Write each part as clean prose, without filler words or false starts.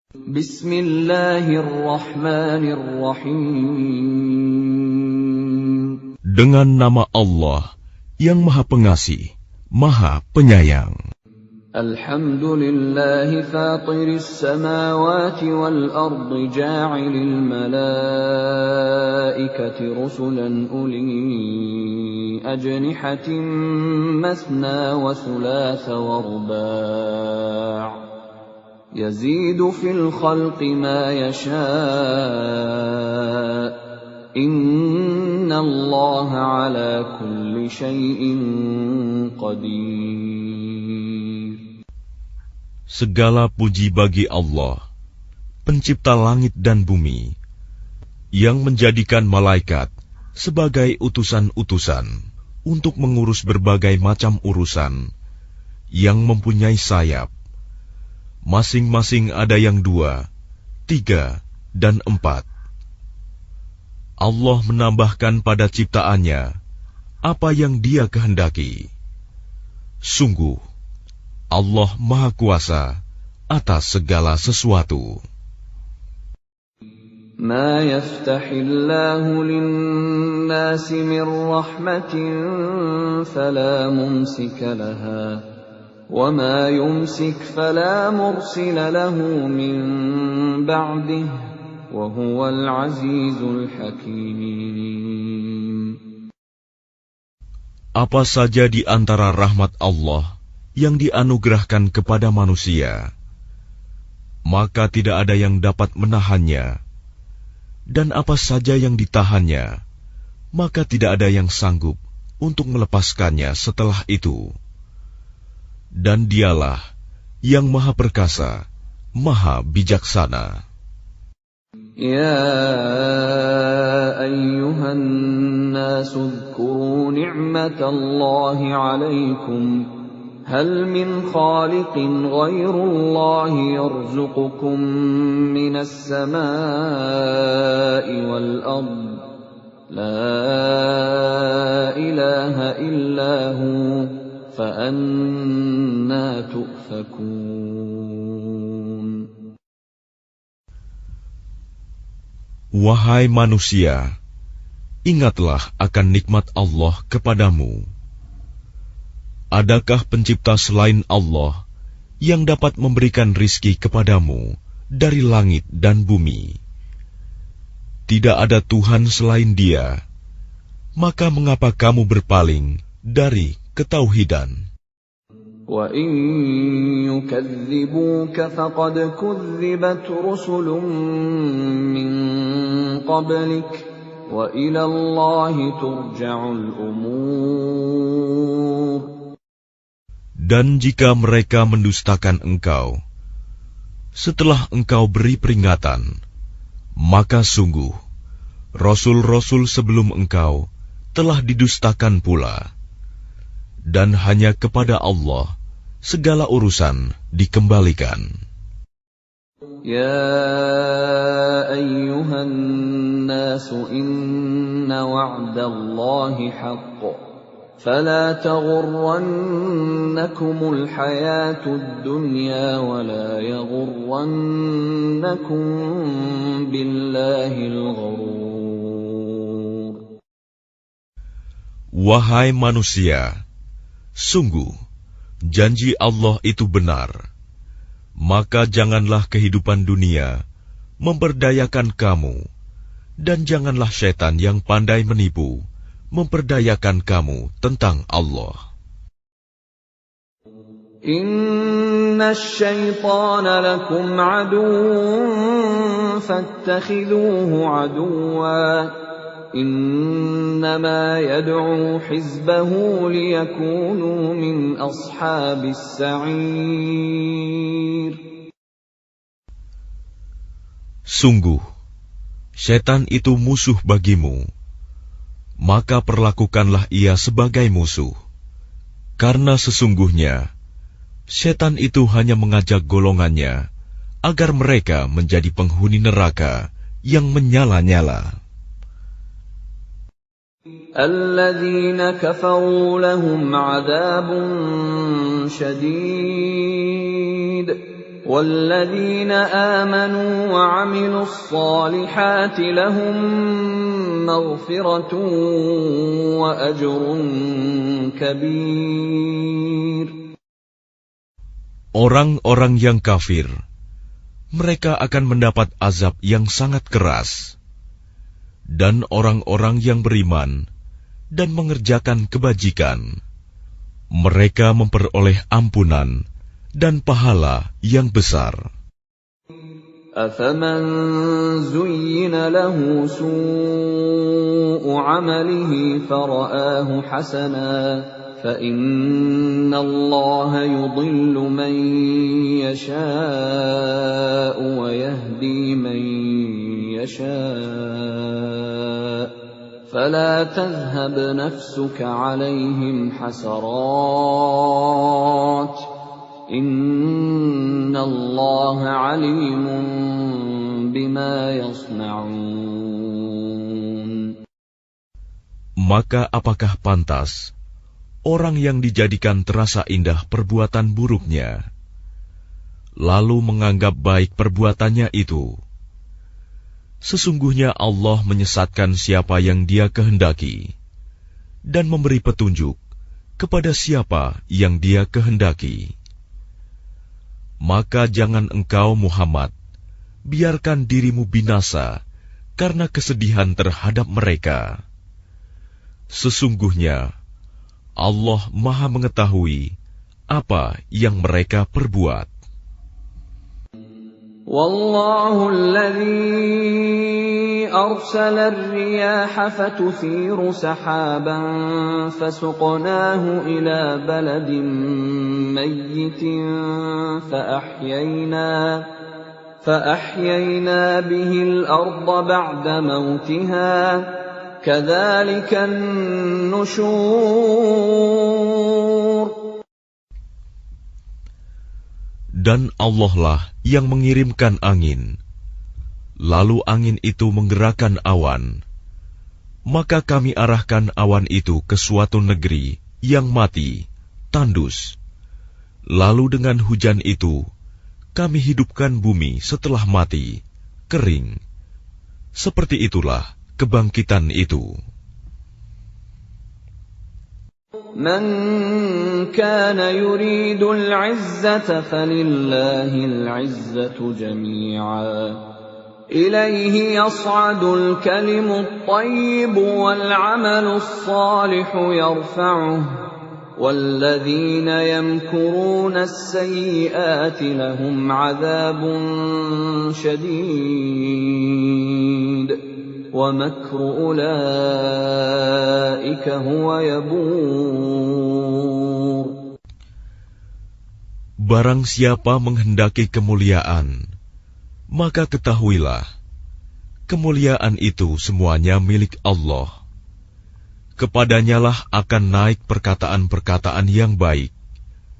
Bismillahirrahmanirrahim. Dengan nama Allah yang Maha Pengasih, Maha Penyayang. Alhamdulillahi fatiris samawati wal ardi ja'ilil malaikati rusulan uli ajnihatin masna wa thulatha wa ruba' yazidu fil khalqi ma yasha' innallaha ala kulli syai'in qadir. Segala puji bagi Allah, pencipta langit dan bumi, yang menjadikan malaikat sebagai utusan-utusan untuk mengurus berbagai macam urusan, yang mempunyai sayap. Masing-masing ada yang 2, 3, dan 4. Allah menambahkan pada ciptaannya apa yang Dia kehendaki. Sungguh, Allah Maha Kuasa atas segala sesuatu. Ma yaftahillahu lin-nasi min rahmatin fala mumsika laha wa ma yumsik fala mursila lahu min ba'dihi wa huwal azizul hakim. Apa saja di antara rahmat Allah yang dianugerahkan kepada manusia, maka tidak ada yang dapat menahannya, dan apa saja yang ditahannya, maka tidak ada yang sanggup untuk melepaskannya setelah itu. Dan Dialah yang Maha Perkasa, Maha Bijaksana. Ya ayyuhan nasu dzkuru ni'matallahi 'alaikum hal min khaliqin ghairullahi yarzuqukum minas samaa'i wal ard la ilaha illa hu fa anna tu'fakun. Wahai manusia, ingatlah akan nikmat Allah kepadamu. Adakah pencipta selain Allah yang dapat memberikan rizki kepadamu dari langit dan bumi? Tidak ada Tuhan selain Dia. Maka mengapa kamu berpaling dari ketauhidan? Wa in yukadzibuka faqad kudzibat rusulun min qablik wa ila Allahi turja'ul umur. Dan jika mereka mendustakan engkau, setelah engkau beri peringatan, maka sungguh, Rasul-Rasul sebelum engkau telah didustakan pula. Dan hanya kepada Allah segala urusan dikembalikan. Ya ayyuhan nasu inna wa'dallahi haqq. فلا تغرنكم الحياة الدنيا ولا يغرنكم بالله الغرور. Wahai manusia, sungguh janji Allah itu benar. Maka janganlah kehidupan dunia memperdayakan kamu, dan janganlah syaitan yang pandai menipu memperdayakan kamu tentang Allah. Inna syaitana lakum aduwwun fattakhidhuhu aduwwa. Innama yad'u hizbahu liyakunu min ashabis sa'ir. Sungguh, syaitan itu musuh bagimu. Maka perlakukanlah ia sebagai musuh, karena sesungguhnya syaitan itu hanya mengajak golongannya agar mereka menjadi penghuni neraka yang menyala-nyala. Alladzina kafaru lahum 'adzabun syadid وَالَّذِينَ آمَنُوا وَعَمِلُوا الصَّالِحَاتِ لَهُم مَّغْفِرَةٌ وَأَجْرٌ كَبِيرٌ. Orang-orang yang kafir, mereka akan mendapat azab yang sangat keras. Dan orang-orang yang beriman dan mengerjakan kebajikan, mereka memperoleh ampunan dan pahala yang besar. أَفَمَنْ زُيِّنَ لَهُ سُوءُ عَمَلِهِ فَرَآهُ حَسَنًا فَإِنَّ اللَّهَ يُضِلُّ مَن يَشَاءُ وَيَهْدِي مَن يَشَاءُ فَلَا تَذْهَبْ نَفْسُكَ عَلَيْهِمْ حَسَرَاتٍ إِنَّ اللَّهَ عَلِيمٌ بِمَا يَصْنَعُونَ. Maka apakah pantas orang yang dijadikan terasa indah perbuatan buruknya, lalu menganggap baik perbuatannya itu? Sesungguhnya Allah menyesatkan siapa yang Dia kehendaki dan memberi petunjuk kepada siapa yang Dia kehendaki. Maka jangan engkau Muhammad biarkan dirimu binasa karena kesedihan terhadap mereka. Sesungguhnya Allah Maha mengetahui apa yang mereka perbuat. Wallahu alladhi arsala ar-riyaha fatuthiru sahaban fasuqnahu ila baladin mayyitin فأحيينا به الأرض بعد موتها كذلك النشور. Dan Allah lah yang mengirimkan angin, lalu angin itu menggerakkan awan, maka kami arahkan awan itu ke suatu negeri yang mati, tandus. Lalu dengan hujan itu kami hidupkan bumi setelah mati, kering. Seperti itulah kebangkitan itu. Man kana yuridu al-'izzata falillahi al-'izzatu jami'a. Ilayhi yas'adu al-kalimu at-tayyibu wal-'amalu as-salihu yarfa'uhu. وَالَّذِينَ يَمْكُرُونَ السَّيِّئَاتِ لَهُمْ عَذَابٌ شَدِيدٌ وَمَكْرُ أُولَئِكَ هُوَ يَبُورُ. Barang siapa menghendaki kemuliaan, maka ketahuilah, kemuliaan itu semuanya milik Allah. Kepadanyalah akan naik perkataan-perkataan yang baik,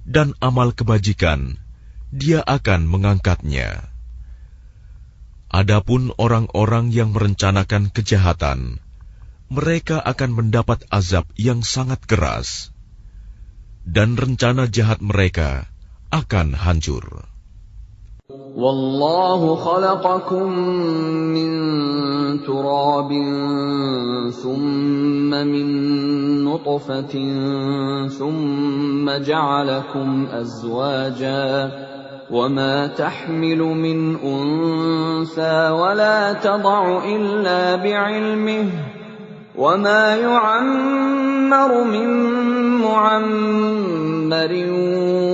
dan amal kebajikan, Dia akan mengangkatnya. Adapun orang-orang yang merencanakan kejahatan, mereka akan mendapat azab yang sangat keras, dan rencana jahat mereka akan hancur. Wallahu khalaqakum min turabin thumma min nutfatin thumma ja'alakum azwaja wama tahmilu min untha wala tad'u illa bi'ilmihi wama yu'ammaru min mu'ammarin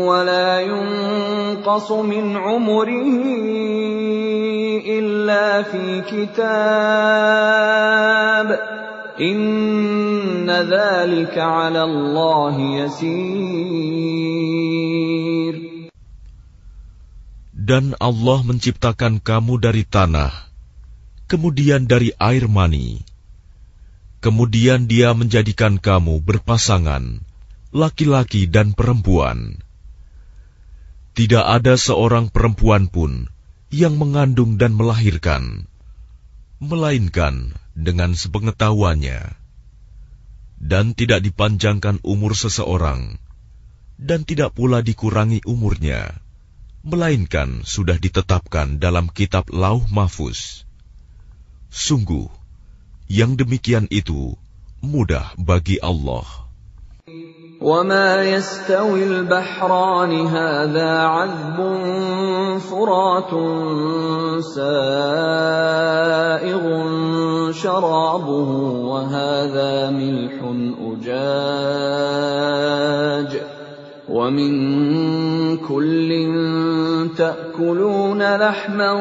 wala ينقص من عمره إلا في كتاب إن ذلك على الله يسير. Dan Allah menciptakan kamu dari tanah, kemudian dari air mani. Kemudian Dia menjadikan kamu berpasangan, laki-laki dan perempuan. Tidak ada seorang perempuan pun yang mengandung dan melahirkan, melainkan dengan sepengetahuannya. Dan tidak dipanjangkan umur seseorang, dan tidak pula dikurangi umurnya, melainkan sudah ditetapkan dalam kitab Lauh Mahfuz. Sungguh, yang demikian itu mudah bagi Allah. وَمَا يَسْتَوِي الْبَحْرَانِ هَذَا عَذْبٌ فُرَاتٌ سَائِغٌ شَرَابُهُ وَهَذَا مِلْحٌ أُجَاجٌ وَمِنْ كُلٍّ تَأْكُلُونَ لَحْمًا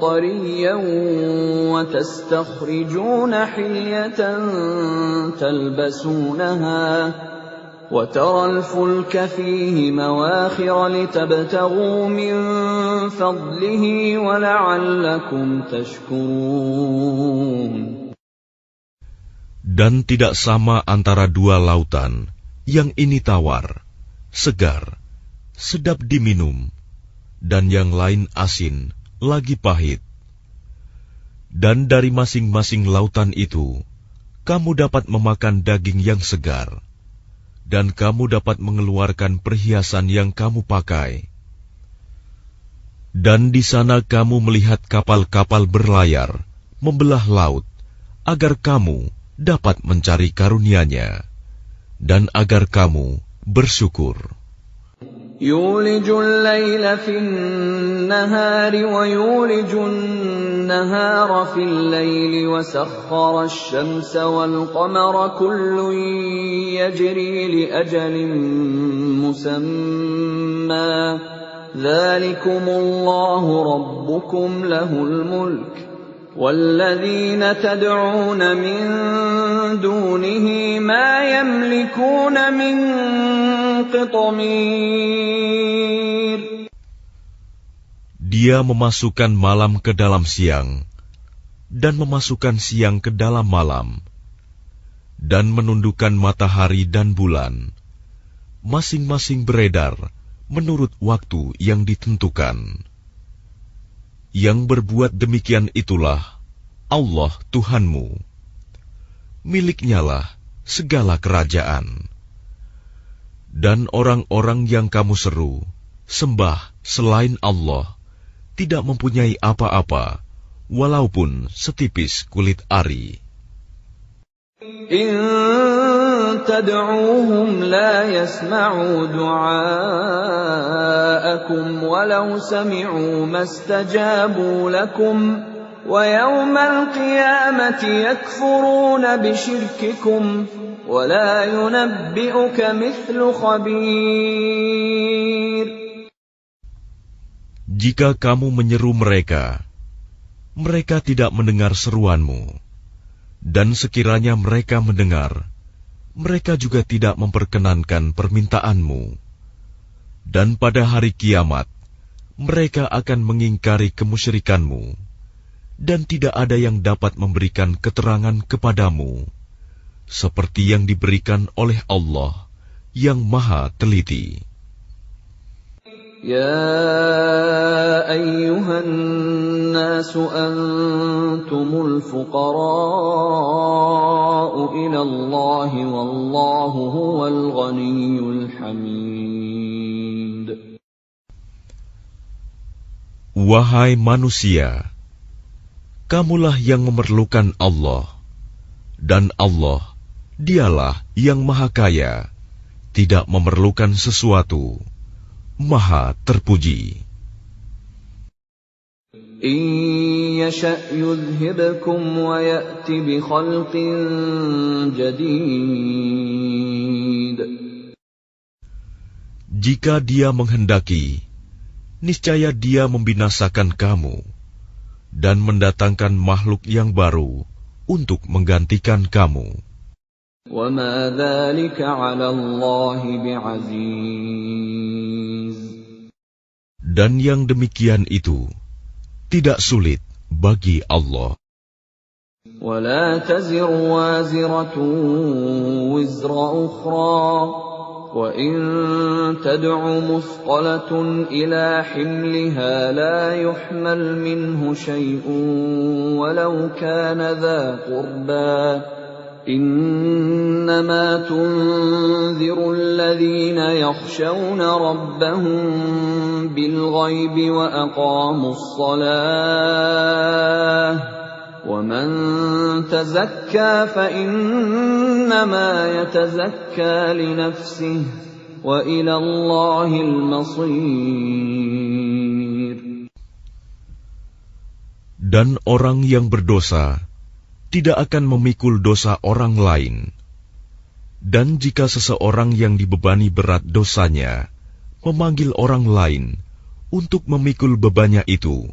طَرِيًّا وَتَسْتَخْرِجُونَ حِلْيَةً تَلْبَسُونَهَا وَتَرَى الْفُلْكَ فِيهِ مَوَاخِرَ لِتَبْتَغُوا مِنْ فَضْلِهِ وَلَعَلَّكُمْ تَشْكُرُونَ. Dan tidak sama antara dua lautan, yang ini tawar, segar, sedap diminum, dan yang lain asin, lagi pahit. Dan dari masing-masing lautan itu, kamu dapat memakan daging yang segar, dan kamu dapat mengeluarkan perhiasan yang kamu pakai. Dan di sana kamu melihat kapal-kapal berlayar, membelah laut, agar kamu dapat mencari karunia-Nya, dan agar kamu bersyukur. يُولِجُ اللَّيْلَ فِي النَّهَارِ وَيُولِجُ النَّهَارَ فِي اللَّيْلِ وَسَخَّرَ الشَّمْسَ وَالْقَمَرَ كُلٌّ يَجْرِي لِأَجَلٍ مُّسَمًّى ذَلِكُمُ اللَّهُ رَبُّكُمْ لَهُ الْمُلْكُ وَالَّذِينَ تَدْعُونَ مِن دُونِهِ مَا يَمْلِكُونَ مِن قِطْمِيرٍ. Dia memasukkan malam ke dalam siang, dan memasukkan siang ke dalam malam, dan menundukkan matahari dan bulan, masing-masing beredar menurut waktu yang ditentukan. Yang berbuat demikian itulah Allah Tuhanmu. Miliknya-lah segala kerajaan. Dan orang-orang yang kamu seru, sembah selain Allah, tidak mempunyai apa-apa, walaupun setipis kulit ari. إِن تَدْعُوهُمْ لَا يَسْمَعُوا دُعَاءَكُمْ وَلَوْ سَمِعُوا مَا اسْتَجَابُوا لَكُمْ وَيَوْمَ الْقِيَامَةِ يَكْفُرُونَ بِشِرْكِكُمْ وَلَا يُنَبِّئُكَ مِثْلُ خَبِيرٍ. Jika kamu menyeru mereka, mereka tidak mendengar seruanmu. Dan sekiranya mereka mendengar, mereka juga tidak memperkenankan permintaanmu. Dan pada hari kiamat, mereka akan mengingkari kemusyrikanmu, dan tidak ada yang dapat memberikan keterangan kepadamu, seperti yang diberikan oleh Allah yang Maha Teliti. يَا أَيُّهَا النَّاسُ أَنْتُمُ الْفُقَرَاءُ إِلَى اللَّهِ وَاللَّهُ هُوَ الْغَنِيُّ الْحَمِيدُ. Wahai manusia, kamulah yang memerlukan Allah, dan Allah, Dialah yang Maha Kaya, tidak memerlukan sesuatu, Maha terpuji. إِن يَشَأْ يُذْهِبْكُمْ وَيَأْتِ بِخَلْقٍ جَدِيدٍ. Jika Dia menghendaki, niscaya Dia membinasakan kamu dan mendatangkan makhluk yang baru untuk menggantikan kamu. وَمَا ذَلِكَ عَلَى اللَّهِ بِعَزِيزٍ. Dan yang demikian itu tidak sulit bagi Allah. وَلَا تَزِرُ وَازِرَةٌ وِزْرَ أُخْرَى وَإِن تَدْعُ مُثْقَلَةٌ إِلَى حِمْلِهَا لَا يُحْمَلْ مِنْهُ شَيْءٌ وَلَوْ كَانَ ذَا قُرْبَى إِنَّمَا تُنذِرُ الَّذِينَ يَخْشَوْنَ رَبَّهُم بِالْغَيْبِ وَأَقَامُوا الصَّلَاةَ وَمَنْ تَزَكَّى فَإِنَّمَا يَتَزَكَّى لِنَفْسِهِ وَإِلَى اللَّهِ الْمَصِيرُ. Dan orang yang berdosa tidak akan memikul dosa orang lain. Dan jika seseorang yang dibebani berat dosanya memanggil orang lain untuk memikul bebannya itu,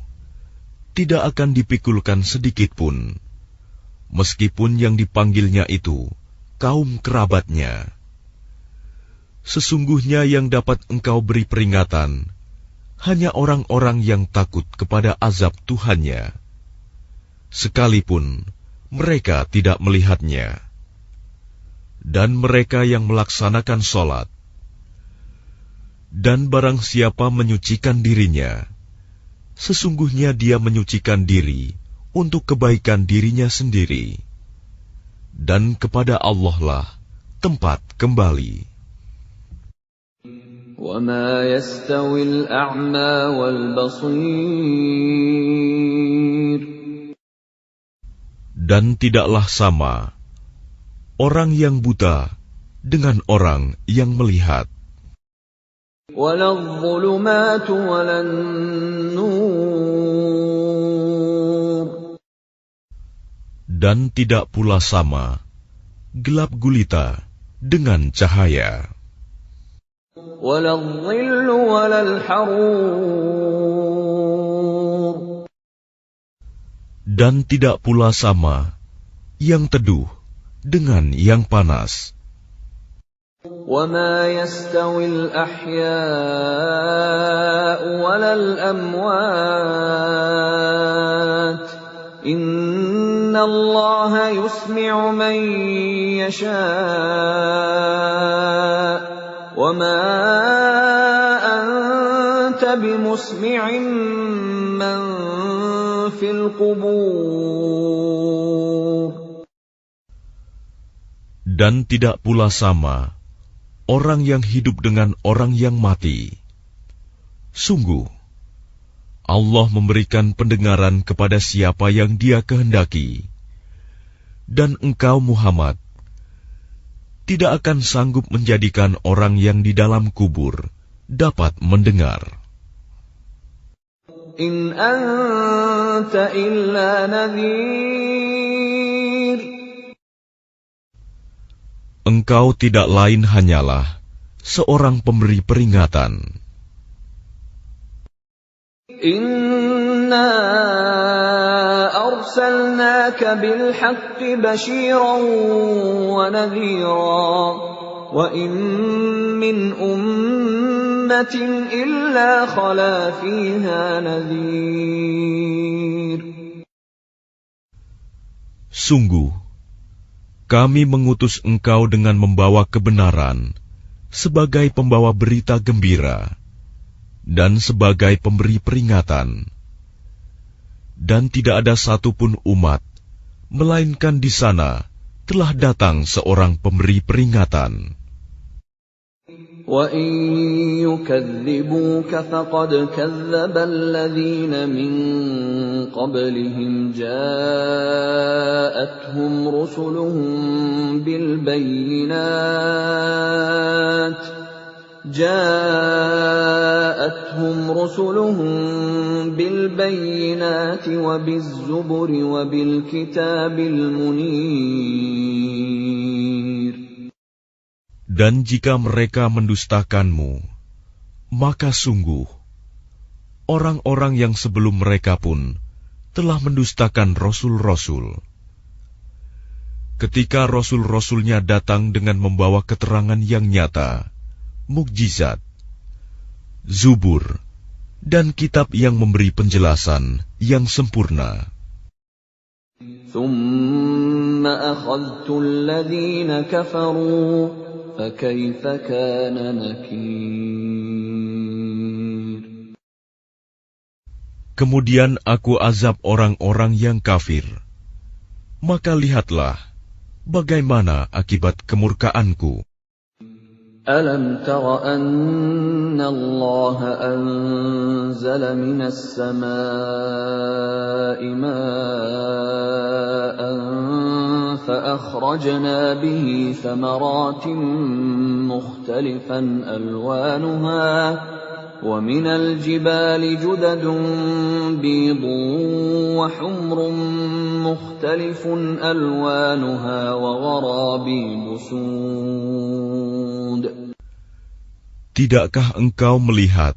tidak akan dipikulkan sedikit pun, meskipun yang dipanggilnya itu kaum kerabatnya. Sesungguhnya yang dapat engkau beri peringatan hanya orang-orang yang takut kepada azab Tuhannya, sekalipun mereka tidak melihatnya. Dan mereka yang melaksanakan sholat. Dan barang siapa menyucikan dirinya, sesungguhnya dia menyucikan diri untuk kebaikan dirinya sendiri. Dan kepada Allah lah tempat kembali. وَمَا يَسْتَوِي الْأَعْمَى وَالْبَصِيرُ. Dan tidaklah sama orang yang buta dengan orang yang melihat. وَلَا الظُّلُمَاتُ وَلَا النُّورُ. Dan tidak pula sama gelap gulita dengan cahaya. وَلَا الظِّلُّ وَلَا الْحَرُورُ. Dan tidak pula sama yang teduh dengan yang panas. وَمَا يَسْتَوِي الْأَحْيَاءُ وَلَا الْأَمْوَاتُ إِنَّ اللَّهَ يُسْمِعُ مَن يَشَاءُ وَمَا أَنتَ بِمُسْمِعٍ مَّن فِي الْقُبُورِ. Dan tidak pula sama orang yang hidup dengan orang yang mati. Sungguh, Allah memberikan pendengaran kepada siapa yang Dia kehendaki. Dan engkau Muhammad tidak akan sanggup menjadikan orang yang di dalam kubur dapat mendengar. In anta illa nadhir. Engkau tidak lain hanyalah seorang pemberi peringatan. Inna arsalnaka bil haqqi bashiran wa nadhira wa in min ummatin illa khala fiha nadhir. Sungguh, kami mengutus engkau dengan membawa kebenaran sebagai pembawa berita gembira dan sebagai pemberi peringatan. Dan tidak ada satupun umat, melainkan di sana telah datang seorang pemberi peringatan. وَإِن يُكَذِّبُوكَ فَقَدْ كَذَّبَ الَّذِينَ مِن قَبْلِهِمْ جَاءَتْهُمْ رُسُلُهُم بِالْبَيِّنَاتِ وَبِالزُّبُرِ وَبِالْكِتَابِ الْمُنِيرِ. Dan jika mereka mendustakanmu, maka sungguh orang-orang yang sebelum mereka pun telah mendustakan rasul-rasul. Ketika rasul-rasulnya datang dengan membawa keterangan yang nyata, mukjizat, zubur, dan kitab yang memberi penjelasan yang sempurna. ثُمَّ أَخَذْتُ الَّذِينَ كَفَرُوا فَكَيْفَ كَانَ نَكِيرِ. Kemudian aku azab orang-orang yang kafir. Maka lihatlah bagaimana akibat kemurkaanku. أَلَمْ تَرَ أَنَّ اللَّهَ أَنزَلَ مِنَ السَّمَاءِ مَاءً فَأَخْرَجْنَا بِهِ ثَمَرَاتٍ مُخْتَلِفًا أَلْوَانُهَا وَمِنَ الْجِبَالِ جُدَدٌ بِيضٌ وَحُمْرٌ مُخْتَلِفٌ أَلْوَانُهَا وَغَرَابِيبُ سُودٌ. Tidakkah engkau melihat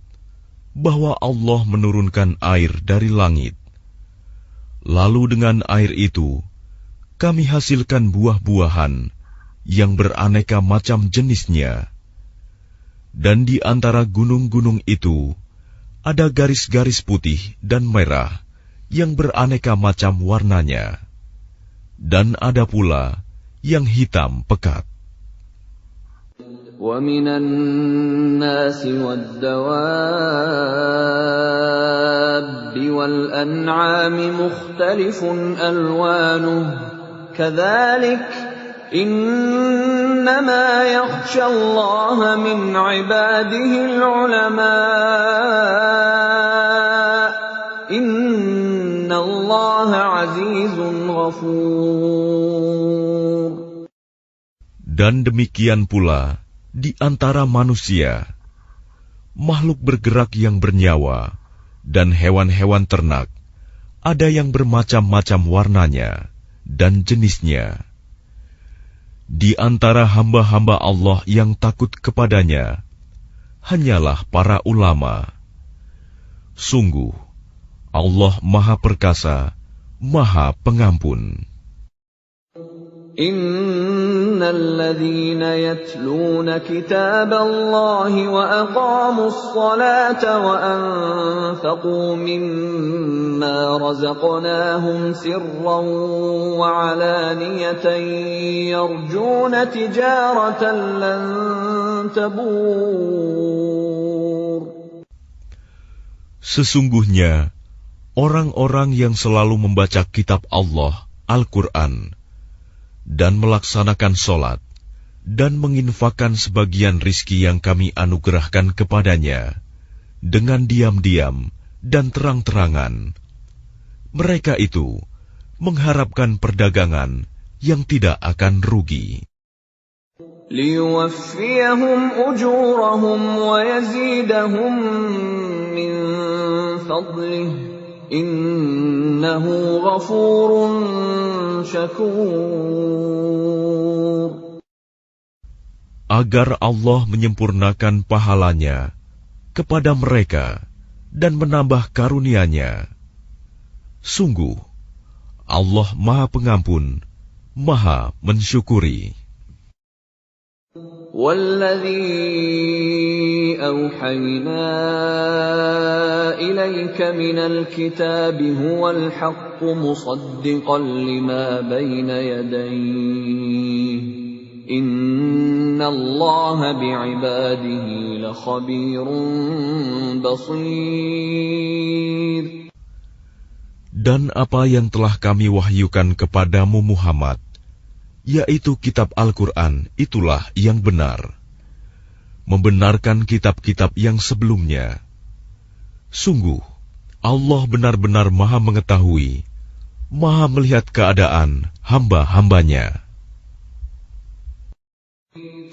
bahwa Allah menurunkan air dari langit? Lalu dengan air itu, kami hasilkan buah-buahan yang beraneka macam jenisnya. Dan di antara gunung-gunung itu, ada garis-garis putih dan merah yang beraneka macam warnanya. Dan ada pula yang hitam pekat. وَمِنَ النَّاسِ وَالدَّوَابِّ وَالْأَنْعَامِ مُخْتَلِفٌ أَلْوَانُهُ كَذَلِكَ إِنَّمَا يَخْشَى اللَّهَ مِنْ عِبَادِهِ الْعُلَمَاءُ إِنَّ اللَّهَ عَزِيزٌ غَفُورٌ. Dan demikian pula di antara manusia, makhluk bergerak yang bernyawa, dan hewan-hewan ternak, ada yang bermacam-macam warnanya dan jenisnya. Di antara hamba-hamba Allah yang takut kepadanya, hanyalah para ulama. Sungguh, Allah Maha Perkasa, Maha Pengampun. Innal ladzina yatluna kitaballahi wa aqamus salata wa anfaqu mimma razaqnahum sirran wa alaniyatan yarjuna tijaratan lan tabur. Sesungguhnya orang-orang yang selalu membaca kitab Allah, Al-Quran, dan melaksanakan sholat, dan menginfakkan sebagian rizki yang kami anugerahkan kepadanya, dengan diam-diam dan terang-terangan. Mereka itu mengharapkan perdagangan yang tidak akan rugi. Liyuwaffiyahum ujurahum wa yazidahum min fadlih. Innahu ghafurun syakur. Agar Allah menyempurnakan pahalanya kepada mereka dan menambah karunia-Nya. Sungguh, Allah Maha Pengampun, Maha Mensyukuri. وَالَّذِي أَوْحَيْنَا إِلَيْكَ مِنَ الْكِتَابِ هُوَ الْحَقُّ مُصَدِّقًا لِمَا بَيْنَ يَدَيْهِ إِنَّ اللَّهَ بِعِبَادِهِ لَخَبِيرٌ بَصِيرٌ. Dan apa yang telah kami wahyukan kepadamu Muhammad, yaitu kitab Al-Quran, itulah yang benar, membenarkan kitab-kitab yang sebelumnya. Sungguh, Allah benar-benar Maha mengetahui, Maha melihat keadaan hamba-hambanya.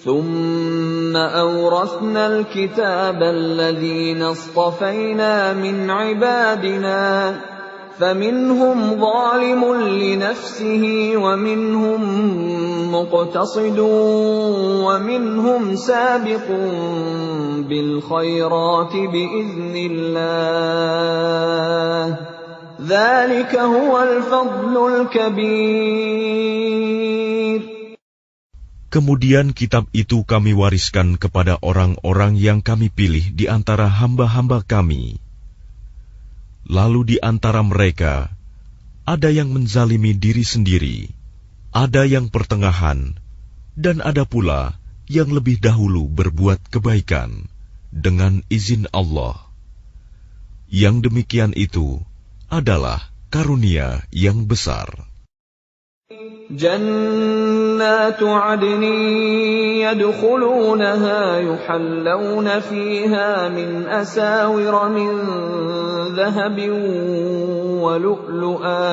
ثُمَّ أَوْرَثْنَا الْكِتَابَ الَّذِينَ اصْطَفَيْنَا مِنْ عِبَادِنَا فَمِنْهُمْ ظَالِمٌ لِنَفْسِهِ وَمِنْهُمْ مُقْتَصِدٌ وَمِنْهُمْ سَابِقٌ بِالْخَيْرَاتِ بِإِذْنِ اللَّهِ ذَلِكَ هُوَ الْفَضْلُ الْكَبِيرُ. Kemudian kitab itu kami wariskan kepada orang-orang yang kami pilih di antara hamba-hamba kami. Lalu di antara mereka, ada yang menzalimi diri sendiri, ada yang pertengahan, dan ada pula yang lebih dahulu berbuat kebaikan dengan izin Allah. Yang demikian itu adalah karunia yang besar. جنات عدن يدخلونها يحلون فيها من أساور من ذهب ولؤلؤا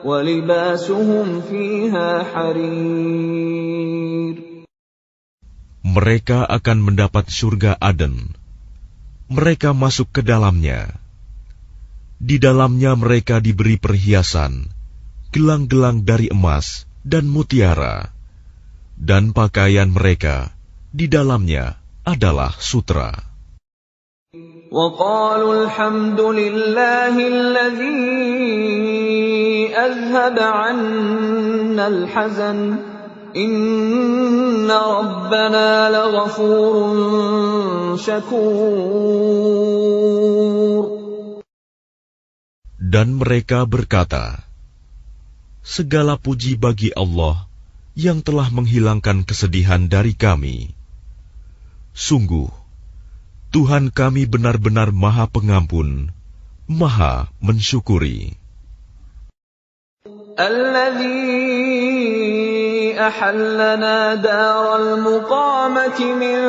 ولباسهم فيها حرير. Mereka akan mendapat surga Aden. Mereka masuk ke dalamnya. Di dalamnya mereka diberi perhiasan, gelang-gelang dari emas dan mutiara, dan pakaian mereka di dalamnya adalah sutra. وَقَالُوا الْحَمْدُ لِلَّهِ الَّذِي أَذْهَبَ عَنَّا الْحَزَنَ إِنَّ رَبَّنَا لَغَفُورٌ شَكُورٌ. Dan mereka berkata, segala puji bagi Allah yang telah menghilangkan kesedihan dari kami. Sungguh, Tuhan kami benar-benar Maha Pengampun, Maha Mensyukuri. الذي أحلنا دار المقامة من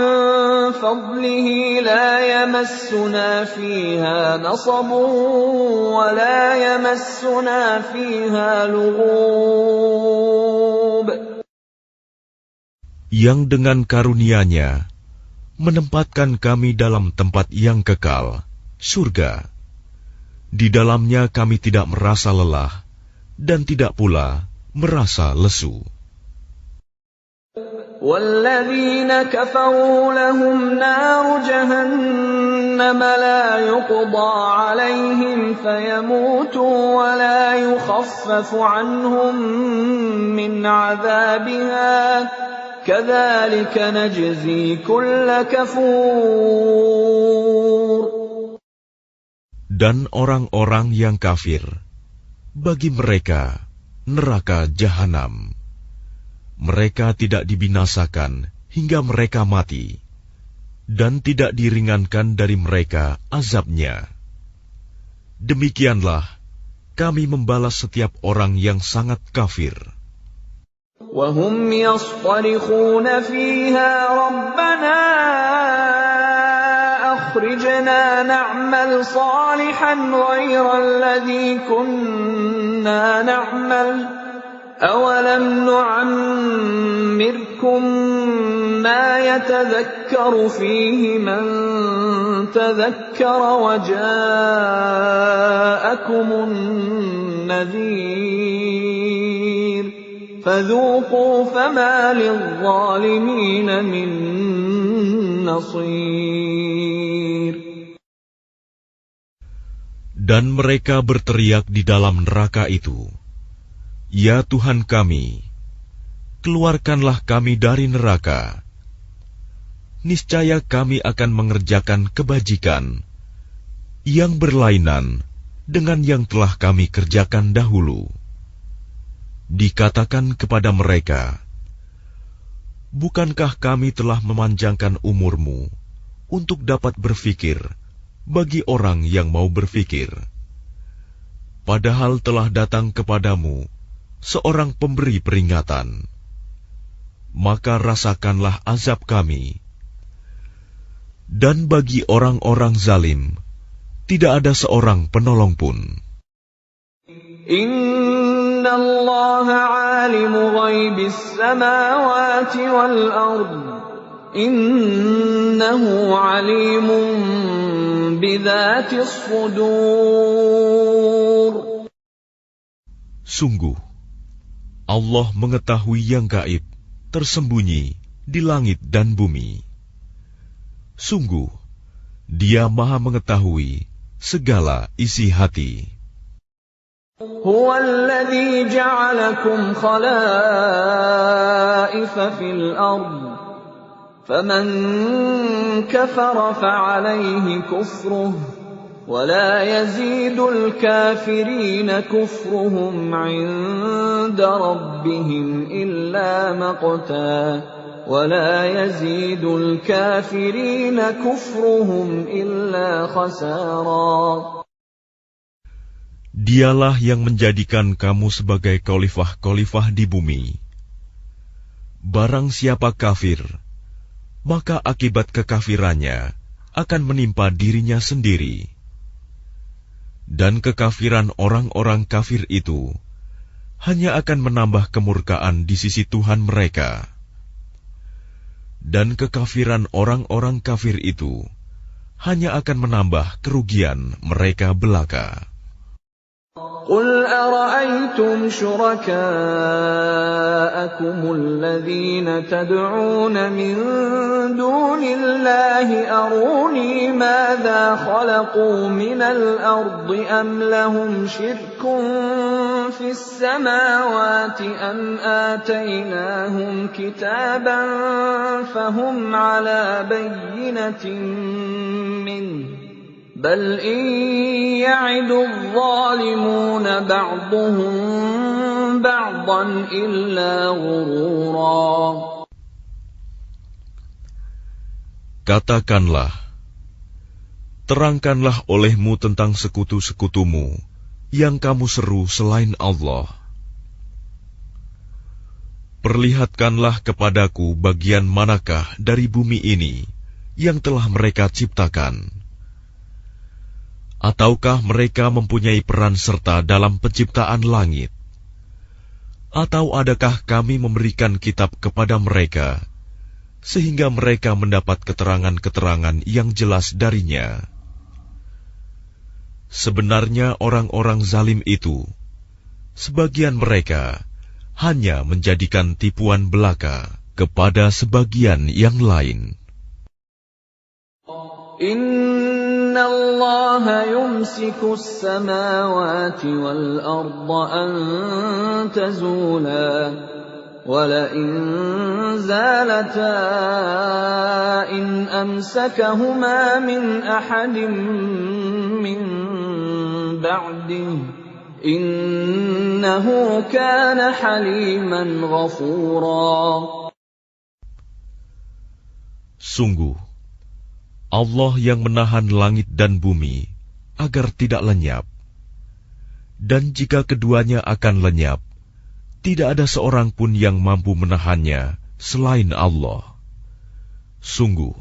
فضله لا يمسنا فيها نصب ولا يمسنا فيها لغوب. Yang dengan karunia-Nya menempatkan kami dalam tempat yang kekal, surga. Di dalamnya kami tidak merasa lelah dan tidak pula merasa lesu. وَالَّذِينَ كَفَرُوا لَهُمْ نَارُ جَهَنَّمَ لَا يُقْضَى عَلَيْهِمْ فَيَمُوتُوا وَلَا يُخَفَّفُ عَنْهُمْ مِنْ عَذَابِهَا كَذَلِكَ نَجْزِي كُلَّ كَفُورٍ. Dan orang-orang yang kafir, bagi mereka neraka jahanam. Mereka tidak dibinasakan hingga mereka mati, dan tidak diringankan dari mereka azabnya. Demikianlah kami membalas setiap orang yang sangat kafir. وَهُمْ يَصْطَرِخُونَ فِيهَا رَبَّنَا أَخْرِجْنَا نَعْمَلْ صَالِحًا غَيْرَ الَّذِي كُنَّا نَعْمَلُ أَوَلَمْ نُعَمِّرْكُم مَّا يَتَذَكَّرُ فِيهِ مَن تَذَكَّرَ وَجَاءَكُمُ النَّذِيرُ فَذُوقُوا فَمَا لِلظَّالِمِينَ مِن نَّصِيرٍ. Dan mereka berteriak di dalam neraka itu, ya Tuhan kami, keluarkanlah kami dari neraka. Niscaya kami akan mengerjakan kebajikan yang berlainan dengan yang telah kami kerjakan dahulu. Dikatakan kepada mereka, bukankah kami telah memanjangkan umurmu untuk dapat berfikir bagi orang yang mau berfikir? Padahal telah datang kepadamu seorang pemberi peringatan. Maka rasakanlah azab kami. Dan bagi orang-orang zalim, tidak ada seorang penolong pun. Inna Allah alimu ghaibis samawati wal ard. Innahu alimun bidzatis sudur. Sungguh, Allah mengetahui yang gaib, tersembunyi di langit dan bumi. Sungguh, Dia Maha mengetahui segala isi hati. Huwa alladhi ja'alakum khalaifa fil ard. Faman kafara fa'alayhi kufruh. ولا يزيد الكافرين كفرهم عند ربهم إلا مقتا ولا يزيد الكافرين كفرهم إلا خسارا. Dialah yang menjadikan kamu sebagai khalifah-khalifah di bumi. Barang siapa kafir, maka akibat kekafirannya akan menimpa dirinya sendiri. Dan kekafiran orang-orang kafir itu hanya akan menambah kemurkaan di sisi Tuhan mereka. Dan kekafiran orang-orang kafir itu hanya akan menambah kerugian mereka belaka. قُلْ أَرَأَيْتُمْ شُرَكَاءَكُمُ الَّذِينَ تَدْعُونَ مِن دُونِ اللَّهِ أَرُونِي مَاذَا خَلَقُوا مِنَ الْأَرْضِ أَمْ لَهُمْ شِرْكٌ فِي السَّمَاوَاتِ أَمْ آتَيْنَاهُمْ كِتَابًا فَهُمْ عَلَى بَيِّنَةٍ مِّنْهُ بل إن يعد الظالمون بعضهم بعضا إلا غرورا. Katakanlah, terangkanlah olehmu tentang sekutu-sekutumu yang kamu seru selain Allah. Perlihatkanlah kepadaku bagian manakah dari bumi ini yang telah mereka ciptakan. Ataukah mereka mempunyai peran serta dalam penciptaan langit? Atau adakah kami memberikan kitab kepada mereka, sehingga mereka mendapat keterangan-keterangan yang jelas darinya? Sebenarnya orang-orang zalim itu, sebagian mereka hanya menjadikan tipuan belaka kepada sebagian yang lain. Inna Allah yumsiku as-samawati wal arda an tazula wa la in zalata in amsakahuma min ahadin min ba'dihi innahu kana haliman ghafura. Sungguh Allah yang menahan langit dan bumi agar tidak lenyap. Dan jika keduanya akan lenyap, tidak ada seorang pun yang mampu menahannya selain Allah. Sungguh,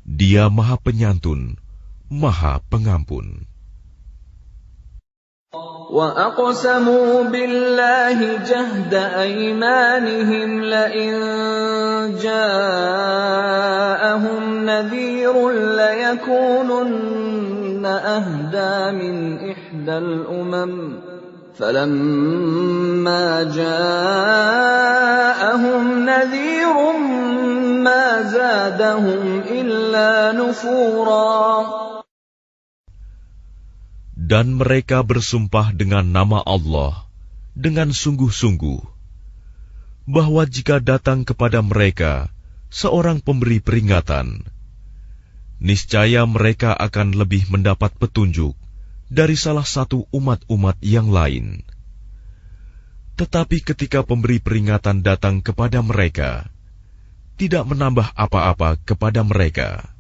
Dia Maha Penyantun, Maha Pengampun. وَأَقْسَمُوا بِاللَّهِ جَهْدَ أَيْمَانِهِمْ لَئِن جَاءَهُمْ نَذِيرٌ لَيَكُونُنَّ أَهْدَىٰ مِنْ إِحْدَى الْأُمَمِ فَلَمَّا جَاءَهُمْ نَذِيرٌ مَا زَادَهُمْ إِلَّا نُفُورًا. Dan mereka bersumpah dengan nama Allah dengan sungguh-sungguh, bahwa jika datang kepada mereka seorang pemberi peringatan, niscaya mereka akan lebih mendapat petunjuk dari salah satu umat-umat yang lain. Tetapi ketika pemberi peringatan datang kepada mereka, tidak menambah apa-apa kepada mereka,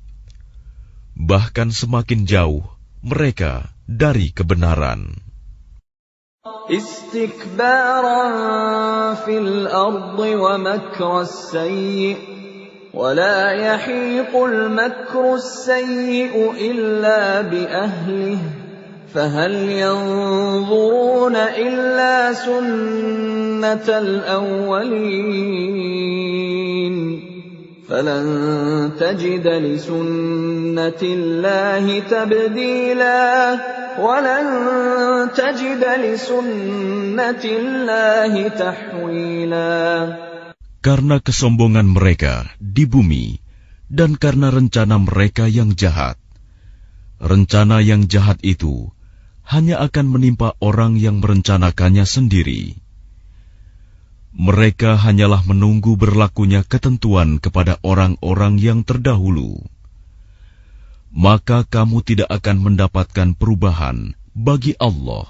bahkan semakin jauh mereka dari kebenaran. Istikbaran fil ardi wa makras sayyi wa la yahiqul makras sayyi illa bi ahlihi fahal yanzuruna illa sunnatal awwalin فَلَن تَجِدَ لِسُنَّةِ اللَّهِ تَبْدِيلًا وَلَن تَجِدَ لِسُنَّةِ اللَّهِ تَحْوِيلًا. Karena kesombongan mereka di bumi dan karena rencana mereka yang jahat. Rencana yang jahat itu hanya akan menimpa orang yang merencanakannya sendiri. Mereka hanyalah menunggu berlakunya ketentuan kepada orang-orang yang terdahulu. Maka kamu tidak akan mendapatkan perubahan bagi Allah,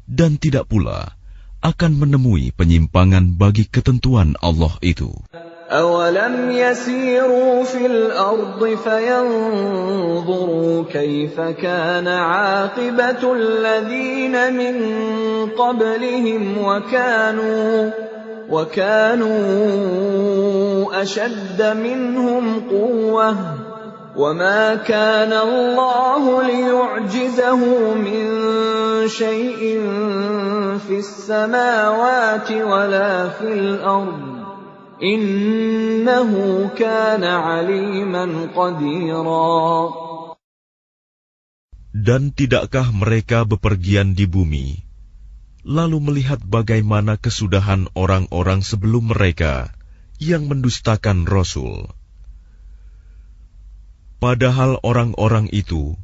dan tidak pula akan menemui penyimpangan bagi ketentuan Allah itu. أَوَلَمْ يَسِيرُوا فِي الْأَرْضِ فَيَنظُرُوا كَيْفَ كَانَ عَاقِبَةُ الَّذِينَ مِن قَبْلِهِمْ وَكَانُوا أَشَدَّ مِنْهُمْ قُوَّةً وَمَا كَانَ اللَّهُ لِيُعْجِزَهُ مِن شَيْءٍ فِي السَّمَاوَاتِ وَلَا فِي الْأَرْضِ Innahu kana aliman qadira. Dan tidakkah mereka bepergian di bumi, lalu melihat bagaimana kesudahan orang-orang sebelum mereka yang mendustakan Rasul? Padahal orang-orang itu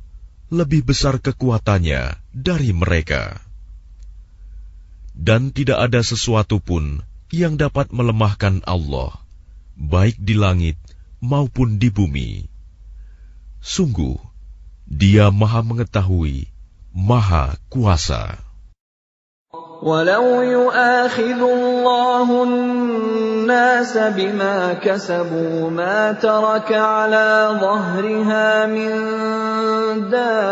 lebih besar kekuatannya dari mereka. Dan tidak ada sesuatu pun yang dapat melemahkan Allah, baik di langit maupun di bumi. Sungguh, Dia Maha Mengetahui, Maha Kuasa. Walau yu'akhidhu Allahu an-nasa bima kasabu ma taraka 'ala dhahriha min dabbatin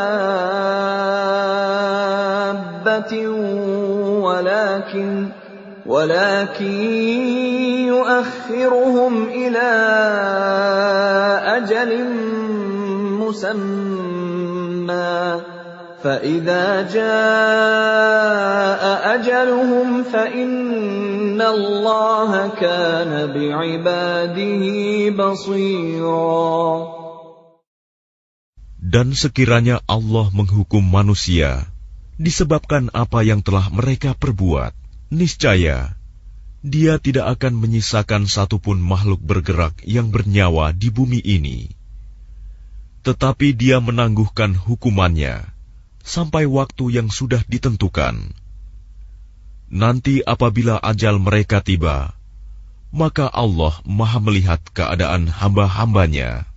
ولكن يؤخرهم إلى أجل مسمى فإذا جاء أجلهم فإن الله كان بعباده بصيرا. Dan sekiranya Allah menghukum manusia disebabkan apa yang telah mereka perbuat, niscaya Dia tidak akan menyisakan satupun makhluk bergerak yang bernyawa di bumi ini. Tetapi Dia menangguhkan hukumannya sampai waktu yang sudah ditentukan. Nanti apabila ajal mereka tiba, maka Allah Maha melihat keadaan hamba-hambanya.